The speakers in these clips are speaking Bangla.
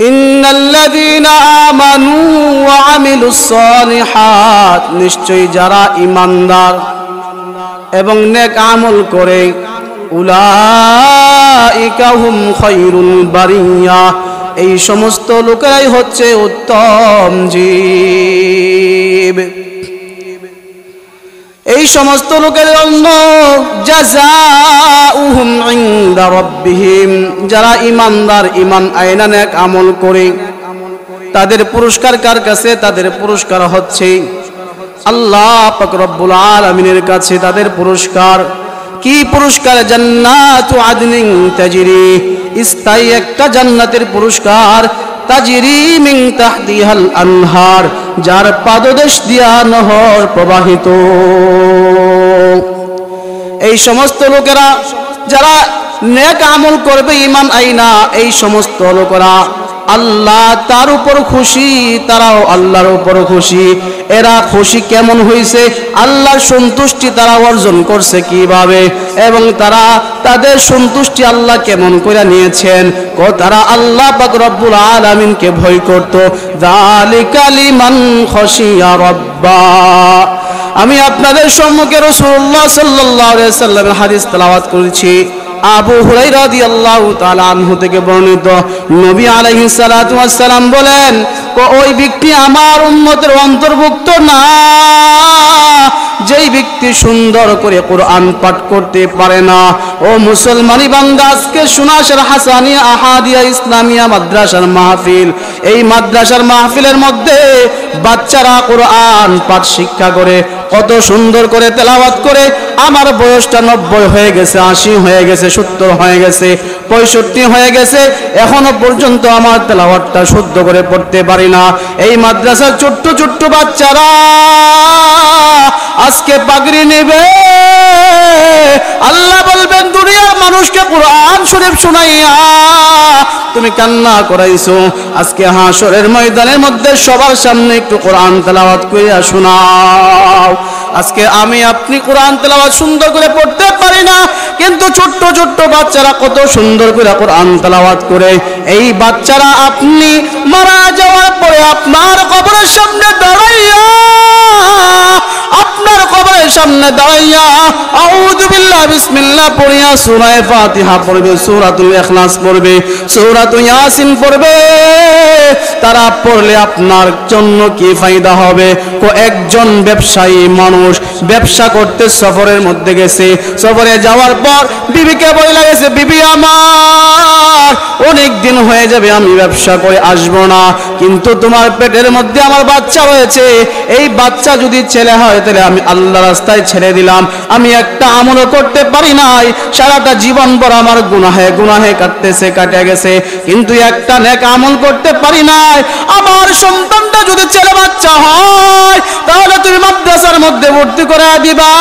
ইন্নাল্লাযীনা আমানু ওয়া আমিলুস সালিহাত, নিশ্চয়ই যারা ঈমানদার এবং নেক আমল করে, উলাইকা হুম খায়রুল বারিয়া, এই সমস্ত লোকেরাই হচ্ছে উত্তম জীব। এই সমস্ত লোকের জন্য জাযাউহুম ইনদা রাব্বিহিম, যারা ঈমানদার, ঈমান আয়না নেক আমল করে, তাদের পুরস্কার কার কাছে? তাদের পুরস্কার হচ্ছে আল্লাহ পাক রব্বুল আলামিনের কাছে। তাদের পুরস্কার কি পুরস্কার? জান্নাতু আদনিন তাজরি, স্থায়ী একটা জান্নাতের পুরস্কার। তাজরি মিন তাহতিহাল আনহার, যার পাদদেশ দিয়া নহর প্রবাহিত। এই সমস্ত লোকেরা যারা নেক আমল করবে, ঈমান আইনা, এই সমস্ত লোকেরা আল্লাহ তার উপর খুশি, তারাও আল্লাহর উপর খুশি। এরা খুশি কেমন হয়েছে? আল্লাহর সন্তুষ্টি তারা অর্জন করছে কিভাবে, এবং তারা তাদের সন্তুষ্টি আল্লাহ কেমন করে নিয়েছেন? তারা আল্লাহ পাক রব্বুল আলামিনকে ভয় করত। যালিকা লিমান খাশিয়া রাব্বা। আমি আপনাদের সম্মুখে রাসূলুল্লাহ সাল্লাল্লাহু আলাইহি সাল্লামের হাদিস তেলাওয়াত করেছি। আবু হুরায়রা রাদিয়াল্লাহু তাআলা আনহু থেকে বর্ণিত, নবী আলাইহিস সালাতু ওয়াস সালাম বলেন, ওই ব্যক্তি আমার উম্মতের অন্তর্ভুক্ত না যেই ব্যক্তি সুন্দর করে কোরআন পাঠ করতে পারে না। ও মুসলমানি বান্দা, আজকে সুনাসের হাসানিয়া আহাদিয়া ইসলামিয়া মাদ্রাসার মাহফিল, এই মাদ্রাসার মাহফিলের মধ্যে বাচ্চারা কোরআন পাঠ শিক্ষা করে, কত সুন্দর করে তেলাওয়াত করে। আমার বয়সটা 90 হয়ে গেছে, 80 হয়ে গেছে, 70 হয়ে গেছে, 65 হয়ে গেছে, এখনো পর্যন্ত আমার তেলাওয়াতটা শুদ্ধ করে পড়তে পারি না। এই মাদ্রাসার ছোট্ট ছোট্ট বাচ্চারা আজকে পাগড়ি নেবে। আল্লাহ বলবেন, দুনিয়ার মানুষকে কোরআন শরীফ শুনাইয়া তুমি কান্না করাইছো, আজকে হাসরের ময়দানের মধ্যে সবার সামনে একটু কোরআন তেলাওয়াত কইরা শোনাও। আজকে আমি আপনি কোরআন তেলাওয়াত সুন্দর করে পড়তে পারি না, কিন্তু ছোট্ট ছোট্ট বাচ্চারা কত সুন্দর করে কোরআন তেলাওয়াত করে। এই বাচ্চারা আপনি মারা যাওয়ার পরে আপনার কবরের সামনে দাঁড়াইয়া, আপনার কবরের সামনে দাঁড়াইয়া আউযু বিল্লাহ বিসমিল্লাহ পড়িয়া সূরা ফাতিহা পড়বে, সূরাতুল ইখলাস পড়বে, সূরাতুল ইয়াসিন পড়বে। তারা পড়লে আপনার জন্য কি ফায়দা হবে? একজন ব্যবসায়ী মানুষ ব্যবসা করতে সফরের মধ্যে গেছে, সফরে যাওয়ার পর বিবিকে বলে গেছে, বিবি আমার অনেক দিন হয়ে যাবে আমি ব্যবসা করে আসবো না, কিন্তু তোমার পেটের মধ্যে আমার বাচ্চা রয়েছে, এই বাচ্চা যদি ছেলে হয় তাহলে আমি আল্লাহ রাস্তায় ছেড়ে দিলাম। আমি একটা আমলও করতে পারি নাই, সারাটা জীবন ভর আমার গুনাহে কাটে গেছে, কিন্তু একটা নেক আমল করতে পারি নাই। আমার সন্তানটা যদি ছেলে বাচ্চা হয় তাহলে তুমি মাদ্রাসার মধ্যে ভর্তি করে দিবা।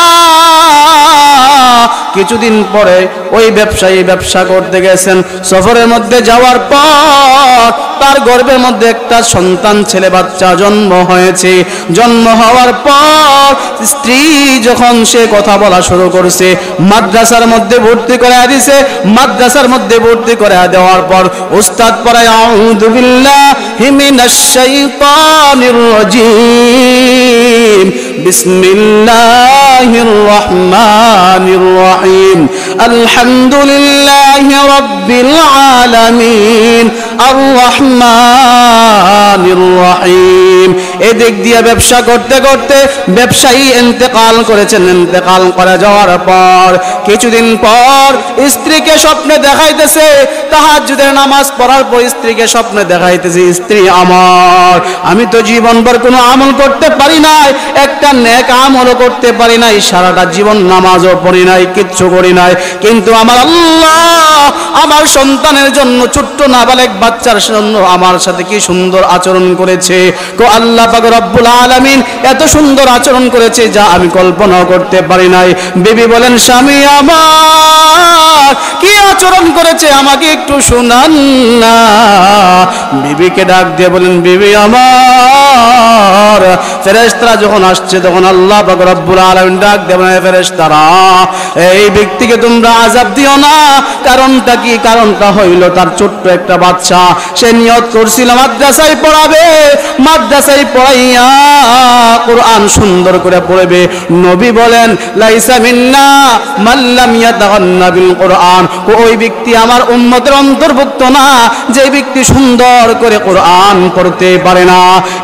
কিছুদিন পরে ওই ব্যবসায়ী ব্যবসা করতে গেছেন, সফরের মধ্যে যাওয়ার পর তার গর্ভের মধ্যে একটা সন্তান ছেলে বাচ্চা জন্ম হয়েছে। জন্ম হওয়ার পর স্ত্রী যখন সে কথা বলা শুরু করছে, মাদ্রাসার মধ্যে ভর্তি করে দিয়েছে। মাদ্রাসার মধ্যে ভর্তি করে দেওয়ার পর উস্তাদ পড়ায় আউযু বিল্লাহি মিনাশ শাইতানির রাজিম, বিসমিল্লাহির রহমানির রহিম, আলহামদুলিল্লাহি রাব্বিল আলামিন, আর রহমানির রহিম। এদিক দিয়ে ব্যবসা করতে করতে ব্যবসায়ী ইন্তেকাল করেছেন। ইন্তেকাল করে যাওয়ার পর কিছুদিন পর স্ত্রীকে স্বপ্নে দেখাইতেছে, তাহাজ্জুদের নামাজ পড়ার পর স্ত্রীকে স্বপ্নে দেখাইতেছে, স্ত্রী আমার, আমি তো জীবনভর কোনো আমল করতে পারি নাই, একটা নেক আমলও করতে পারি নাই, সারাটা জীবন নামাজও পড়ি নাই, কিচ্ছু করি নাই, কিন্তু আমার আল্লাহ আমার সন্তানের জন্য, ছোট্ট নাবালেগ বাচ্চার জন্য আমার সাথে কি সুন্দর আচরণ করেছে। আল্লাহ পাক রব্বুল আলামিন এত সুন্দর আচরণ করেছে যা আমি কল্পনাও করতে পারি নাই। বিবি বলেন, স্বামী আমার কি আচরণ করেছে আমাকে একটু শোনান না। বিবিকে ডাক দিয়ে বলেন, বিবি আমার। ফেরেশতারা যখন আসছে তখন আল্লাহ পাক রব্বুল আলামিন ডাক দিয়ে বলেন, ফেরেশতারা এই ব্যক্তিকে তোমরা আযাব দিও না। কারণটা কি? কারণটা হইল তার ছোট্ট একটা বাচ্চা, সে নিয়ত করছিল মাদ্রাসায় পড়াবে, মাদ্রাসায় পড়াইয়া কোরআন সুন্দর করে পড়বে। নবী বলেন, লাইসা মিন্না মান লাম ইয়াতাগান্না বিল কোরআন, ওই ব্যক্তি আমার উম্মতের অন্তর্ভুক্ত না যে ব্যক্তি সুন্দর করে কোরআন পড়তে পারে না।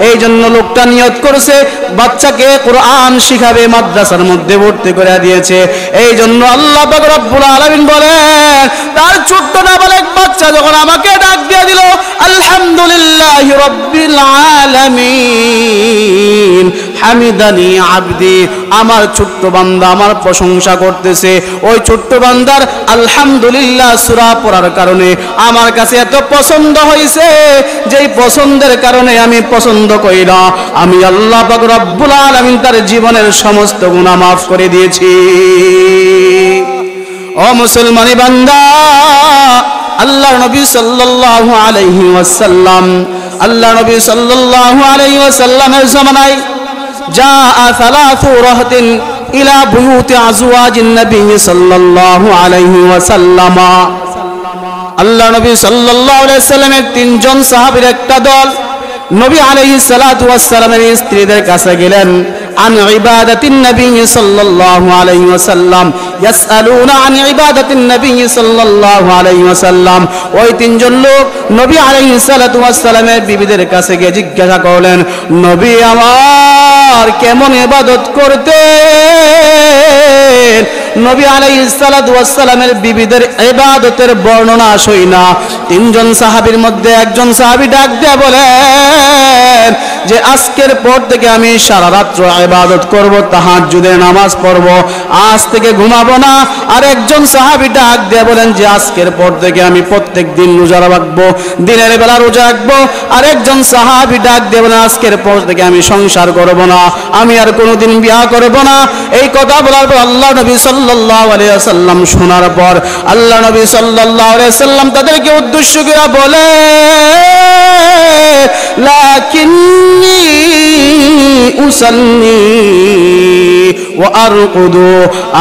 এই জন্য লোকটা নিয়ত করেছে বাচ্চাকে কোরআন শিখাবে, মাদ্রাসার মধ্যে ভর্তি করে দিয়েছে। এই জন্য আল্লাহ পাক রব্বুল আলামিন বলেন, তার ছোট্ট নাবালক বাচ্চা যখন আমাকে ডাক দিয়ে দিল, আলহামদুলিল্লাহি রাব্বিল আলামিন হামিদানি আবদি, আমার ছোট্ট বান্দা আমার প্রশংসা করতেছে। ওই ছোট্ট বান্দার আলহামদুলিল্লাহ সূরা পড়ার কারণে আমার কাছে এত পছন্দ হয়েছে, যেই পছন্দের কারণে আমি পছন্দ কইরা আমি আল্লাহ পাক রব্বুল আলামিন তার জীবনের সমস্ত গুনাহ মাফ করে দিয়েছি। ও মুসলমানি বান্দা, আল্লাহর নবী সাল্লাল্লাহু আলাইহি ওয়াসাল্লাম, আল্লাহ নবী সাল্লাল্লাহু আলাইহি ওয়াসাল্লামের জামানায় জাআ সালাসু রাহতিন ইলা বুয়ুতি আজওয়াজিন নবী সাল্লাল্লাহু আলাইহি ওয়াসাল্লাম। আল্লাহ নবী সাল্লাল্লাহু আলাইহি ওয়াসাল্লামের তিনজন সাহাবীর একটা দল নবী আলাইহিস সালাতু ওয়াস সালামের স্ত্রীদের কাছে গেলেন। আন ইবাদাতিন নবী সাল্লাল্লাহু আলাইহি ওয়াসাল্লাম ইয়াসআলুনা আন ইবাদাতিন নবী সাল্লাল্লাহু আলাইহি ওয়াসাল্লাম। ওই তিনজন লোক নবী আলাইহিস সালাতু ওয়াস সালামের বিবিদের কাছে গিয়ে জিজ্ঞাসা করলেন, নবী আমার কেমন ইবাদত করতেন? নবী আলাইহিস সালাতু ওয়াস সালামের বিবিদের ইবাদতের বর্ণনা শুনা তিনজন সাহাবীর মধ্যে একজন সাহাবী ডাক দিয়ে বলেন যে আজকের পর থেকে আমি সারা রাত ইবাদত করব, তাহাজ্জুদের নামাজ পড়ব, আজ থেকে ঘুমাবো না। আর একজন সাহাবী ডাক দিয়ে বলেন যে আজকের পর থেকে আমি প্রত্যেক দিন রোজা রাখবো, দিনের বেলা রোজা রাখবো। আর একজন সাহাবী ডাক দিয়ে বলেন আজকের পর থেকে আমি সংসার করব না, আমি আর কোনোদিন বিয়ে করব না। এই কথা বলার পর আল্লাহ নবী সাল্লাল্লাহু আলাইহি ওয়াসাল্লাম শোনার পর আল্লাহ নবী সাল্লাল্লাহু আলাইহি ওয়াসাল্লাম তাদেরকে উদ্দেশ্য করে বলে, লাকিন্নী উসাল্লি ওয়া আরকুদু,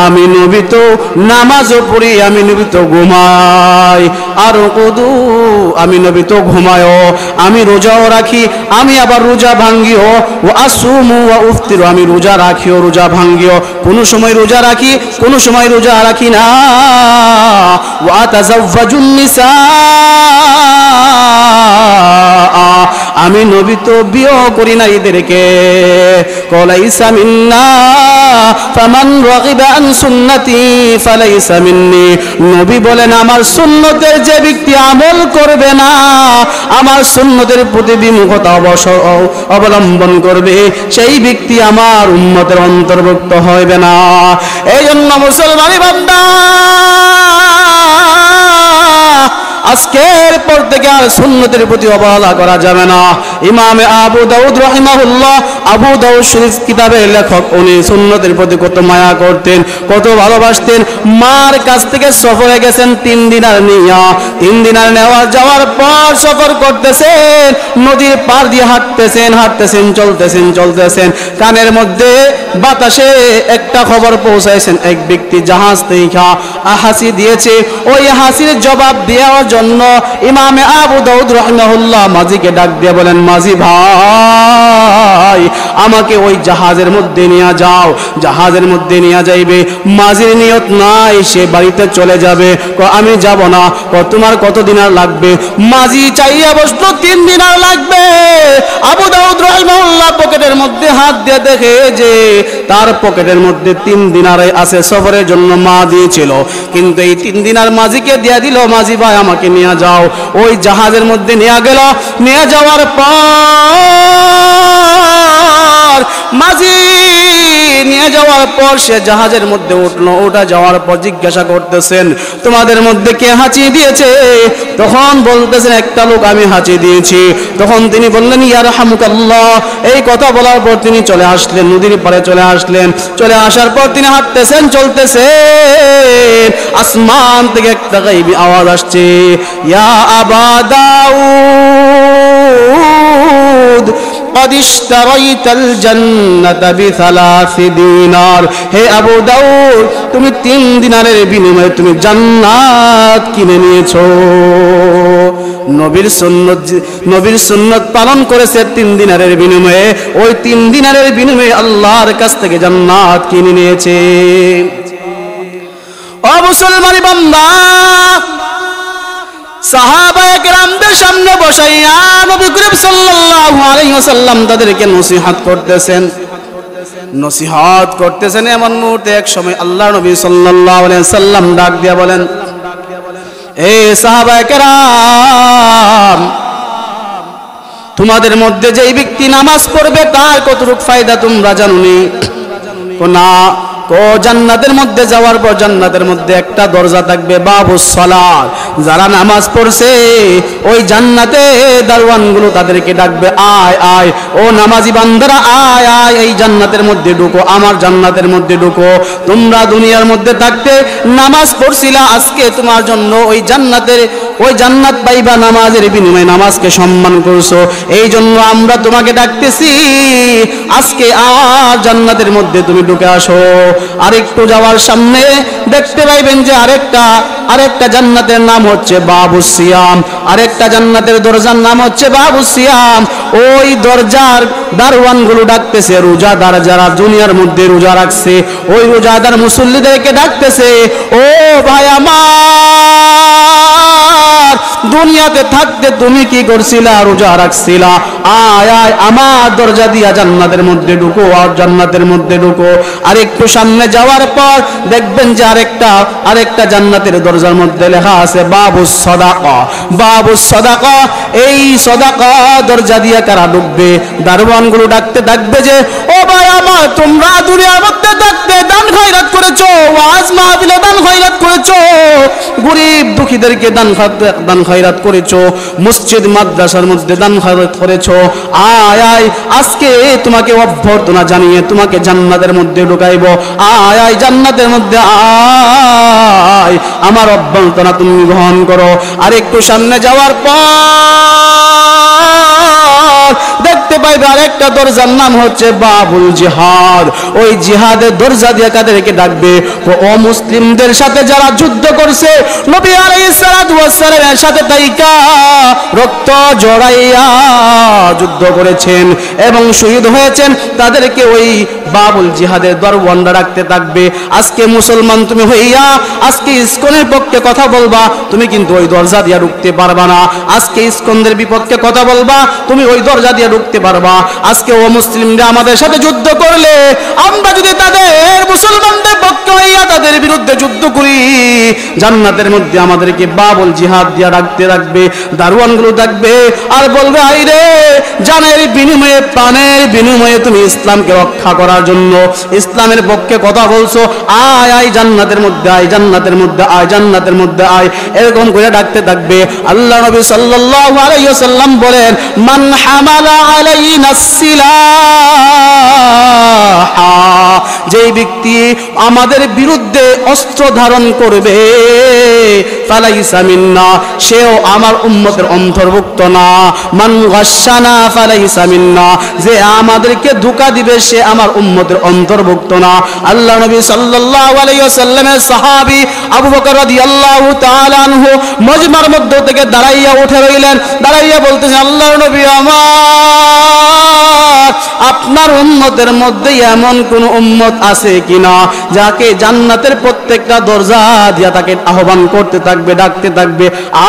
আমি নবী তো নামাজও পড়ি, আমি নবী তো ঘুমাই। আরকুদু, আমি নবী তো ঘুমায়ও, আমি রোজাও রাখি, আমি আবার রোজা ভাঙ্গিও। ওয়া আসুমু ওয়া উফতিরু, আমি রোজা রাখিও রোজা ভাঙ্গিও, কোন সময় রোজা রাখি কোন সময় রোজা রাখি না। ওয়া তাযাওয়াজুন নিসা, আমি নবী তো বিয়ে করি না এদেরকে। কলাইসা মিন্না ফামান রাগিবা আন সুন্নতি ফালাইসা মিন্নি, নবী বলেন আমার সুন্নতের যে ব্যক্তি আমল করবে না, আমার সুন্নতের প্রতি বিমুখতা অবলম্বন করবে, সেই ব্যক্তি আমার উম্মতের অন্তর্ভুক্ত হইবে না। এই জন্য মুসলমানি বান্দা, আজকের পর থেকে আর সুন্নতের প্রতি অবহেলা করা যাবে না। ইমাম আবু দাউদ রাহিমাহুল্লাহ, আবু দাউদ শরীফ কিতাবের লেখক, উনি সুন্নতের প্রতি কত মায়া করতেন, কত ভালোবাসতেন। মার কাছ থেকে সফরে গেছেন 3 দিনার নিয়া, 3 দিনার নেওয়া যাওয়ার পর সফর করতেছেন, নদীর পার দিয়ে হাঁটতেছেন চলতেছেন। কানের মধ্যে বাতাসে একটা খবর পৌঁছাইছেন, এক ব্যক্তি জাহাজ থেকে হাসি দিয়েছে। ওই হাসির জবাব দেওয়ার জন্য ইমামে আবু দাউদ রাহিমাহুল্লাহ মাঝিকে ডাক দিয়ে বলেন, মাঝি ভাই আমাকে ওই জাহাজের মধ্যে নিয়ে যাও। জাহাজের মধ্যে নিয়ে যাইবে, মাঝির নিয়ত নাই সে বাড়িতে চলে যাবে। আমি যাব না। তোমার কত দিনার লাগবে? মাঝি চাইয়া বসলো 3 দিনার লাগবে। আবু দাউদ রাহিমাহুল্লাহ পকেটের মধ্যে হাত দিয়ে দেখে যে তার পকেটের মধ্যে 3 দিনার আছে, সফরের জন্য মা দিয়েছিল, কিন্তু এই 3 দিনার মাঝিকে দিয়ে দিল, মাঝি ভাই আমাকে নিয়ে যাও। ওই জাহাজের মধ্যে নিয়ে গেল। নিয়ে যাওয়ার পর মাঝি নিয়ে যাওয়ার পর সে জাহাজের মধ্যে উঠলো। ওটা যাওয়ার পর জিজ্ঞাসা করতেছেন, তোমাদের মধ্যে কে হাঁচি দিয়েছে? তখন বলতেছেন, একটা লোক আমি হাঁচি দিয়েছি। তখন তিনি বললেন, ইয়ারহামুকাল্লাহ। এই কথা বলার পর তিনি চলে আসলেন, নদীর পাড়ে চলে আসলেন। চলে আসার পর তিনি হাঁটতেছেন চলতেছেন, আসমান থেকে একটা গায়বী আওয়াজ আসছে, ইয়া আবা দাউদ লাকাদ ইশতারাইতাল জান্নাতা বিসালাসি দিনার, হে আবু দাউদ তুমি 3 দিনারের বিনিময়ে তুমি জান্নাত কিনে নিয়েছো। নবীর সুন্নত পালন করেছে 3 দিনারের বিনিময়ে, ওই 3 দিনারের বিনিময়ে আল্লাহর কাছ থেকে জান্নাত কিনে নিয়েছে। ও মুসলমান বান্দা, সাহাবায়ে কেরামদের সামনে বসাইয়া নবী করিম সাল্লাল্লাহু আলাইহি ওয়াসাল্লাম তাদেরকে নসিহত করতেছেন। এমন মুহূর্তে এক সময় আল্লাহর নবী সাল্লাল্লাহু আলাইহি ওয়াসাল্লাম ডাক দিয়া বলেন, এ সাহাবায়ে কেরাম, তোমাদের মধ্যে যেই ব্যক্তি নামাজ পড়বে তার কতটুকু ফায়দা তোমরা জানোনি? না, জান্নাতের মধ্যে যাওয়ার পর জান্নাতের মধ্যে একটা দরজা থাকবে, বাবুস সালাত। যারা নামাজ পড়ছে ওই জান্নাতে দারওয়ানগুলো তাদেরকে ডাকবে, আয় আয় ও নামাজি বান্দারা, আয় আয় এই জান্নাতের মধ্যে ঢুকো, আমার জান্নাতের মধ্যে ঢুকো। তোমরা দুনিয়ার মধ্যে থাকতে নামাজ পড়ছিলা, আজকে তোমার জন্য ওই জান্নাত পাইবা, নামাজের বিনিময়ে নামাজকে সম্মান করছো, এই জন্য আমরা তোমাকে ডাকতেছি, আজকে আর জান্নাতের মধ্যে তুমি ঢুকে আসো। আরেকটু যাওয়ার সামনে দেখতে পাইবেন যে আরেকটা জান্নাতের নাম হচ্ছে বাবুস সিয়াম, আরেকটা জান্নাতের দরজার নাম হচ্ছে বাবুস সিয়াম। ওই দরজার দারওয়ানগুলো ডাকতেছে রোজাদার, যারা দুনিয়ার মধ্যে রোজা রাখছে ওই রোজাদার মুসল্লিদেরকে ডাকতেছে, ও ভাই আমার, দুনিয়াতে থাকতে তুমি কি করছিলা? রোজা রাখছিলা, আয় আয় আমার দরজা দিয়া জান্নাতের মধ্যে ঢুকো, আর জান্নাতের মধ্যে ঢুকো। আর একটু সামনে যাওয়ার পর দেখবেন যে আরেকটা জান্নাতের দরজার মধ্যে লেখা আছে বাবুস সাদাকা, বাবুস সাদাকা। এই সাদাকা দরজা দিয়া কারা ঢুকবে? দারওয়ানগুলো ডাকবে যে, ও ভাই আমার, তোমরা দুনিয়ার মধ্যে থাকতে দান খয়রাত করেছো, ওয়াজ মাহফিলে দান খয়রাত করেছো, গরিব দুঃখীদেরকে দান খয়রাত করেছো, মসজিদ মাদ্রাসার মধ্যে দান খয়রাত করেছো, আয় আয় আজকে তোমাকে অভ্যর্থনা জানিয়ে তোমাকে জান্নাতের মধ্যে ঢুকাইবো, আয় আয় জান্নাতের মধ্যে আয়, আমার অভ্যর্থনা তুমি গ্রহণ করো। আর একটু সামনে যাওয়ার পর দেখতে পাইবে আরেকটা দরজার নাম হচ্ছে বাবুল জিহাদ। ওই জিহাদের দরজা দিয়ে কাদেরকে ডাকবে? ও মুসলিমদের সাথে যারা যুদ্ধ করছে, নবী আলাইহিস সালাতু ওয়াস সালামের সাথে তাইকা রক্ত জড়াইয়া যুদ্ধ করেছেন এবং শহীদ হয়েছেন, তাদেরকে ওই বাবুল জিহাদের দরওয়ানরা রাখতে থাকবে। আজকে মুসলমান তুমি হইয়া আজকে ইসকনের পক্ষে কথা বলবা, তুমি কিন্তু ওই দরজা দিয়ে ঢুকতে পারবা না। আজকে ইসকনের বিপক্ষে কথা বলবা, তুমি ওই দরজা দিয়ে ঢুকতে পারবা। আজকে ও মুসলিমরা আমাদের সাথে যুদ্ধ করলে, আমরা যদি তাদের মুসলমানদের পক্ষে হইয়া তাদের বিরুদ্ধে যুদ্ধ করি, জান্নাতের মধ্যে আমাদেরকে বাবুল জিহাদ দিয়া রাখতে রাখবে, দারওয়ানগুলো ডাকবে আর বলবে, আইরে জানের বিনিময়ে প্রাণের বিনিময়ে তুমি ইসলামকে রক্ষা করার জন্য ইসলামের পক্ষে কথা বলছো, আয় আয় জান্নাতের মধ্যে আয়, জান্নাতের মধ্যে আয়, জান্নাতের মধ্যে আয়, এরকম করে ডাকতে থাকবে। আল্লাহ নবী সাল্লাল্লাহু আলাইহি ওয়াসাল্লাম বলেন, মান হামালা আলাইনাস সিলাহা, যেই ব্যক্তি আমাদের বিরুদ্ধে অস্ত্র ধারণ করবে, ফালাইসা মিন্না, সেও আমার উম্মতের অন্তর্ভুক্ত না। মান গাশশানা ফালাইসা মিন্না, যে আমাদেরকে ধোঁকা দিবে সে আমার উম্মতের অন্তর্ভুক্ত না। আল্লাহ নবী সাল্লাল্লাহু আলাইহি ওয়াসাল্লামের সাহাবী আবু বকর রাদিয়াল্লাহু তাআলা আনহু মজমার মধ্য থেকে দাঁড়াইয়া উঠে রইলেন, দাঁড়াইয়া বলতেছেন, আল্লাহর নবী আমার, আপনার উম্মতের মধ্যে এমন কোন উম্মত আছে কিনা যাকে জান্নাতের প্রত্যেকটা দরজা দিয়া তাকে আহ্বান করতে থাকবে, ডাকতে থাকবে,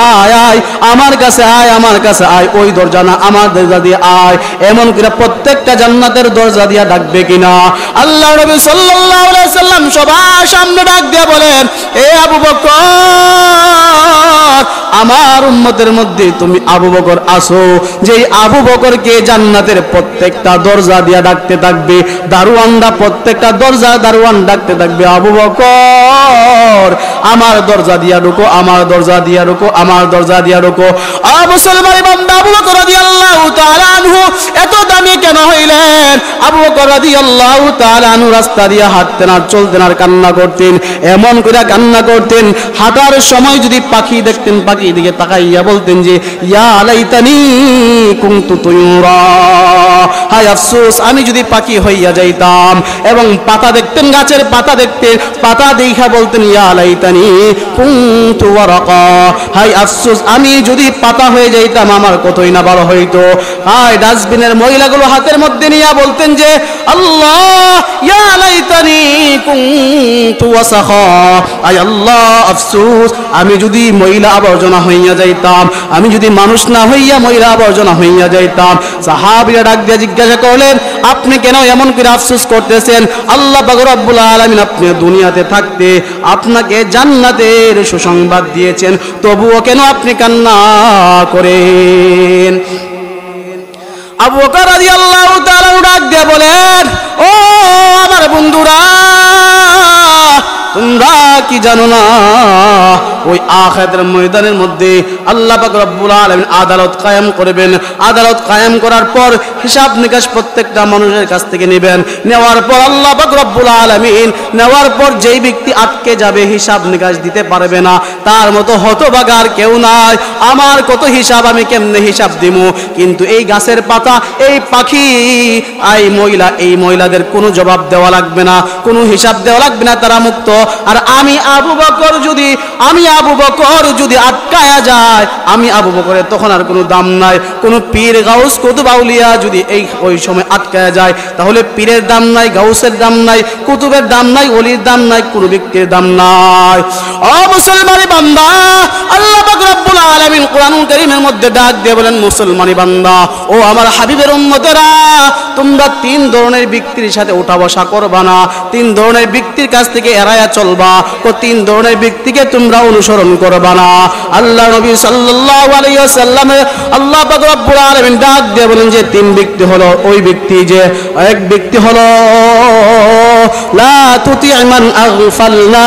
আয় আয় আমার কাছে আয়, আমার কাছে আয়, ওই দরজা না আমার দরজা দিয়ে আয়, এমন করে প্রত্যেকটা জান্নাতের দরজা দিয়া ডাকবে কিনা? আল্লাহ নবী সাল্লাল্লাহু আলাইহি ওয়াসাল্লাম সবার সামনে ডাক দিয়া বলেন, এ আবু বকর, আমার উম্মতের মধ্যে তুমি আবু বকর আসো, যেই আবু বকরকে জান্নাতের প্রত্যেকটা দরজা দিয়া ডাকতে থাকবে, দারওয়ানরা প্রত্যেকটা দারওয়ান ডাকতে থাকবে, আবু বকর আমার দরজা দিয়া ঢুকো, আমার দরজা দিয়া ঢুকো, আমার দরজা দিয়া ঢুকো। মুসলমান বান্দা আবু বকর রাদিয়াল্লাহু তাআলা আনহু এত দামি কেন হইলেন? আবু বকর রাদিয়াল্লাহু তাআলা আনহু রাস্তা দিয়ে হাঁটতেন আর চলতেন আর কান্না করতেন, এমন করে কান্না করতেন, হাঁটার সময় যদি পাখি দেখতেন পাখির দিকে তাকাইয়া বলতেন যে ইয়া লাইতানি কুনতু তুয়ুরা, হায় আফসোস আমি যদি পাখি হইয়া যাইতাম। এবং পাতা দেখতেন, গাছের পাতা দেখতেন, পাতা দেখা বলতেন ইয়া লাইতানি কুনতু ওয়ারাকা, হায় আফসোস আমি যদি পাতা হয়ে যাইতাম আমার কতই না ভালো হইতো। হায় ডাস্টবিনের ময়লাগুলো হাতের মধ্যে নিয়ে বলতেন যে আল্লাহ ইয়া লাইতানি কুনতু ওয়াসাখা, আয় আল্লাহ আফসোস আমি যদি ময়লা আবর্জনা হইয়া যাইতাম, আমি যদি মানুষ না হইয়া ময়লা আবর্জনা হইয়া যাইতাম। সাহাবীরা ডাক দিয়ে জিজ্ঞাসা করলেন আপনি কেন এমন করে আফসোস করতেছেন? আল্লাহ পাক রব্বুল আলামিন আপনি দুনিয়াতে থাকতে আপনাকে জান্নাতের সুসংবাদ দিয়েছেন, তবুও কেন আপনি কান্না করেন? আবু বকর রাদিয়াল্লাহু তাআলা ডাক দিয়ে বলেন ও আমার বন্ধুরা, তোমরা কি জানো না ওই আখিরাতের ময়দানের মধ্যে আল্লাহ পাক রব্বুল আলামিন আদালত কায়েম করবেন। আদালত কায়েম করার পর হিসাব নিকাশ প্রত্যেকটা মানুষের কাছ থেকে নেবেন। নেওয়ার পর আল্লাহ পাক রব্বুল আলামিন নেওয়ার পর যেই ব্যক্তি আটকে যাবে, হিসাব নিকাশ দিতে পারবে না, তার মতো হতভাগা আর কেউ নাই। আমার কত হিসাব, আমি কেমনে হিসাব দিব? কিন্তু এই গাছের পাতা, এই পাখি, এই মহিলা, এই মহিলাদের কোনো জবাব দেওয়া লাগবে না, কোনো হিসাব দেওয়া লাগবে না, তারা মুক্ত। আর আমি আবু বকর যদি আটকায়া যায়, আমি আবু বকরের তখন আর কোনো দাম নাই। কোনো পীর গাউস কুতুব আউলিয়া যদি ওই সময় আটকায়া যায়, তাহলে পীরের দাম নাই, গাউসের দাম নাই, কুতুবের দাম নাই, ওলির দাম নাই, কোনো ব্যক্তির দাম নাই। ও মুসলমানি বান্দা, আল্লাহ পাক রব্বুল আলামিন কোরআনুল কারীমের মধ্যে ডাক দিয়ে বলেন মুসলমানি বান্দা, ও আমার হাবিবের উম্মতেরা, তোমরা তিন ধরনের ব্যক্তির সাথে উঠা বসা করবা না, তিন ধরনের ব্যক্তির কাছ থেকে এড়ায়া চলবা, ও তিন ধরনের ব্যক্তিকে তোমরা অনুসরণ করবা না। আল্লাহ নবী সাল্লাল্লাহু আলাইহি ওয়াসাল্লাম আল্লাহ পাক রব্বুল আলামিন ডাক দিয়ে বলেন যে তিন ব্যক্তি হলো ওই ব্যক্তি, যে এক ব্যক্তি হলো লা তুতি মান আগফালনা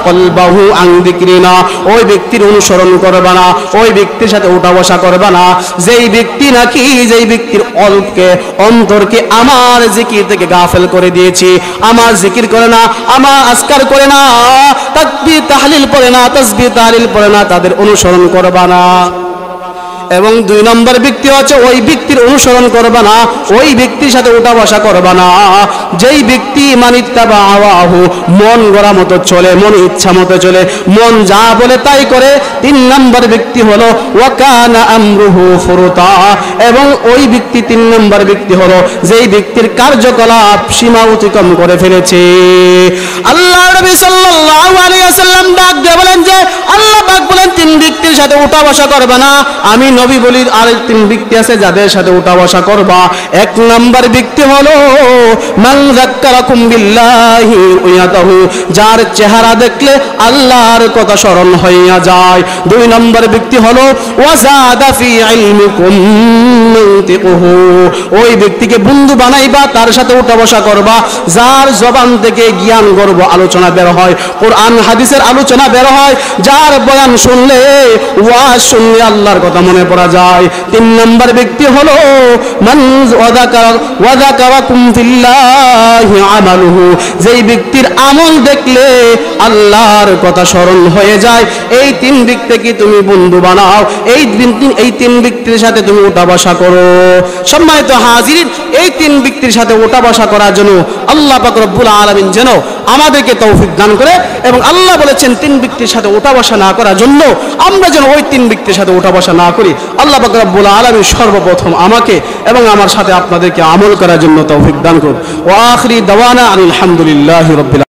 কলবাহু আন যিকরিনা, ওই ব্যক্তির অনুসরণ করবা না, ওই ব্যক্তির সাথে উঠা বসা করবা না যেই ব্যক্তি নাকি, যেই ব্যক্তির অন্তরকে আমার জিকির থেকে গাফেল করে দিয়েছি, আমার জিকির করে না, আমার আজকার করে না, তাকবীর তাহলিল পড়ে না, তাসবিহ তাহলিল পড়ে না, তাদের অনুসরণ করবা না। এবং দুই নম্বর ব্যক্তি হচ্ছে ওই ব্যক্তির অনুসরণ করবা না, ওই ব্যক্তির সাথে উঠা বসা করবা না যেই ব্যক্তি মানিত্তাবা আওয়াহু, মন গড়া মতো চলে, মন ইচ্ছা মতো চলে, মন যা বলে তাই করে। তিন নম্বর ব্যক্তি হলো ওয়াকানা আমরুহু ফুরুতা, এবং ওই ব্যক্তি তিন নম্বর ব্যক্তি হলো যেই ব্যক্তির কার্যকলাপ সীমা অতিক্রম করে ফেলেছে। আল্লাহ নবী সাল্লাল্লাহু আলাইহি ওয়াসাল্লাম ডাক দিয়ে বলেন যে আল্লাহ পাক বলেন তিন ব্যক্তির সাথে উঠা বসা করবে না। আমি নবী বলি আর তিন ব্যক্তি আছে যাদের সাথে উঠা বসা করবা। এক নাম্বার ব্যক্তি হলো মান যাক্কারাকুম বিল্লাহি ওয়ায়াদাহু, যার চেহারা দেখলে আল্লাহর কথা স্মরণ হইয়া যায়। দুই নাম্বার ব্যক্তি হলো ওয়াজাদা ফি ইলমিকুম মুনতিকুহু, ওই ব্যক্তিকে বন্ধু বানাইবা, তার সাথে উঠা বসা করবা যার জবান থেকে জ্ঞান গর্ব আলোচনা বের হয়, কোরআন হাদিসের আলোচনা বের হয়, যার বয়ান শুনলে, ওয়াজ শুনলে আল্লাহর কথা মনে পড়া যায়। তিন নম্বর ব্যক্তি হলো মান ওয়াযাকারাকুম ফিল্লাহি আমালুহু, যেই ব্যক্তির আমল দেখলে আল্লাহর কথা স্মরণ হয়ে যায়। এই তিন ব্যক্তিকে তুমি বন্ধু বানাও, এই তিন ব্যক্তির সাথে তুমি উঠা বসা করো। সম্মানিত হাজিরিন, এই তিন ব্যক্তির সাথে উঠা বসা করার জন্য আল্লাহ পাক রব্বুল আলামিন যেন আমাদেরকে তৌফিক দান করে। এবং আল্লাহ বলেছেন তিন ব্যক্তির সাথে উঠা বসা না করার জন্য আমরা যেন ওই তিন ব্যক্তির সাথে উঠা বসা না করি। আল্লাহ পাক রব্বুল আলামিন সর্বপ্রথম আমাকে এবং আমার সাথে আপনাদেরকে আমল করার জন্য তৌফিক দান করুন। ওয়া আখিরি দাওয়ানা আলহামদুলিল্লাহি রাব্বিল